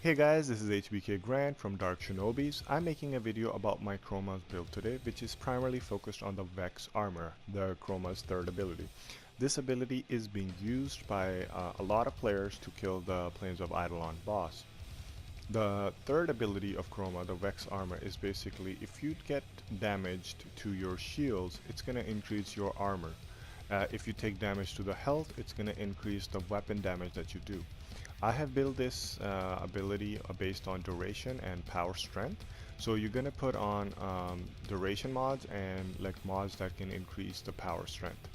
Hey guys, this is Hbkgrand from Dark Shinobis. I'm making a video about my Chroma build today, which is primarily focused on the VEX Armor, the Chroma's third ability. This ability is being used by a lot of players to kill the planes of Eidolon Boss. The third ability of Chroma, the VEX Armor, is basically if you get damaged to your shields, it's going to increase your armor. If you take damage to the health, it's going to increase the weapon damage that you do. I have built this ability based on duration and power strength. So you're going to put on duration mods and like mods that can increase the power strength,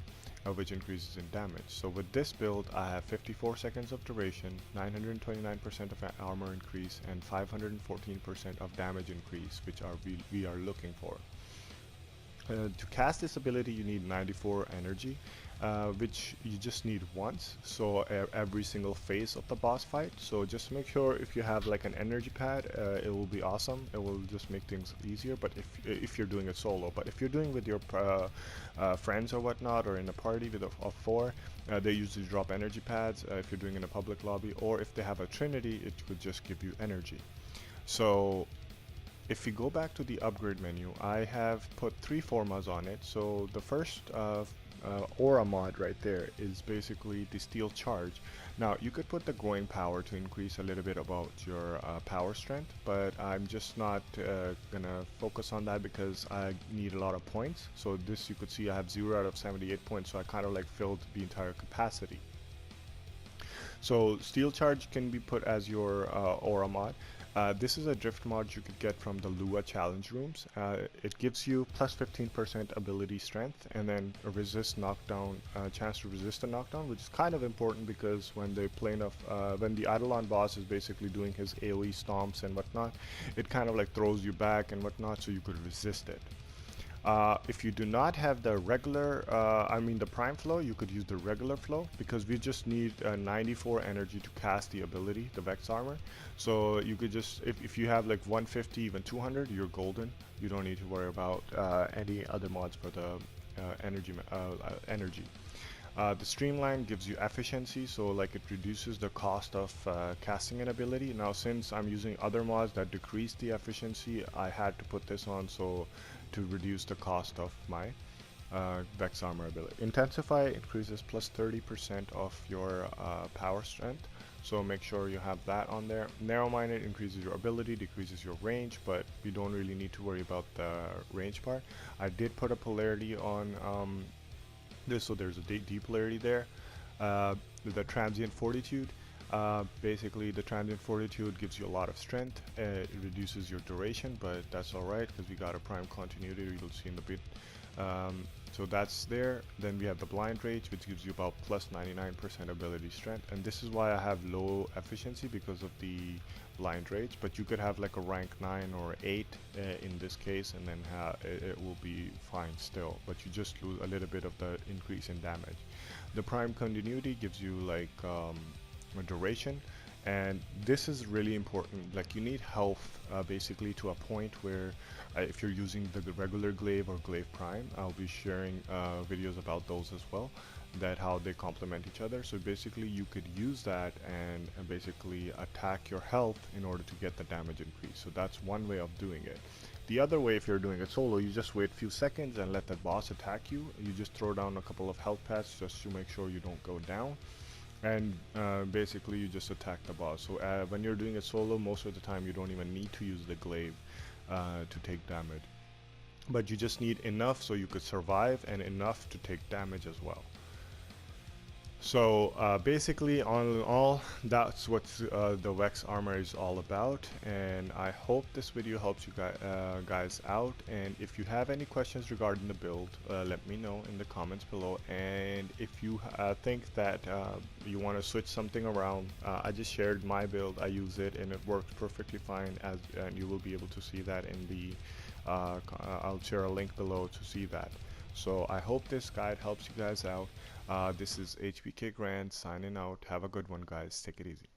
which increases in damage. So with this build, I have 54 seconds of duration, 929% of armor increase, and 514% of damage increase, which we are looking for. To cast this ability you need 94 energy, which you just need once, so every single phase of the boss fight. So just make sure if you have like an energy pad, it will be awesome. It will just make things easier. But if you're doing it solo, but if you're doing with your friends or whatnot, or in a party with of four, they usually drop energy pads. If you're doing in a public lobby, or if they have a trinity, it could just give you energy. So if we go back to the upgrade menu, I have put 3 formas on it. So the first aura mod right there is basically the steel charge. Now you could put the growing power to increase a little bit about your power strength, but I'm just not gonna focus on that because I need a lot of points. So this, you could see I have 0 out of 78 points, so I kind of like filled the entire capacity. So steel charge can be put as your aura mod. This is a drift mod you could get from the Lua challenge rooms. It gives you plus 15% ability strength and then a resist knockdown, chance to resist a knockdown, which is kind of important because when the Eidolon Boss is basically doing his AoE stomps and whatnot, it kind of like throws you back and whatnot, so you could resist it. If you do not have the regular, the prime flow, you could use the regular flow because we just need 94 energy to cast the ability, the VEX Armor. So you could just, if you have like 150, even 200, you're golden. You don't need to worry about any other mods for the energy. The streamline gives you efficiency, so like it reduces the cost of casting an ability. Now since I'm using other mods that decrease the efficiency, I had to put this on so to reduce the cost of my VEX Armor ability. Intensify increases plus 30% of your power strength, so make sure you have that on there. Narrow-minded increases your ability, decreases your range, but we don't really need to worry about the range part. I did put a polarity on this, so there's a D polarity there. The transient fortitude, basically the transient fortitude gives you a lot of strength. It reduces your duration, but that's alright because we got a prime continuity, you'll see in the bit. So that's there. Then we have the blind rage, which gives you about plus 99% ability strength, and this is why I have low efficiency, because of the blind rage. But you could have like a rank 9 or 8 in this case, and then it will be fine still, but you just lose a little bit of the increase in damage. The prime continuity gives you like a duration, and this is really important. Like you need health basically to a point where if you're using the regular glaive or glaive prime, I'll be sharing videos about those as well, that how they complement each other. So basically you could use that and basically attack your health in order to get the damage increase. So that's one way of doing it. The other way, if you're doing it solo, you just wait a few seconds and let that boss attack you. You just throw down a couple of health pads just to make sure you don't go down, and basically you just attack the boss. So when you're doing it solo, most of the time you don't even need to use the glaive to take damage, but you just need enough so you could survive and enough to take damage as well. So basically on all, that's what the VEX Armor is all about, and I hope this video helps you guys out. And if you have any questions regarding the build, let me know in the comments below. And if you think that you want to switch something around, I just shared my build. I use it and it works perfectly fine, and you will be able to see that in the I'll share a link below to see that. So I hope this guide helps you guys out. This is Hbkgrand signing out. Have a good one, guys. Take it easy.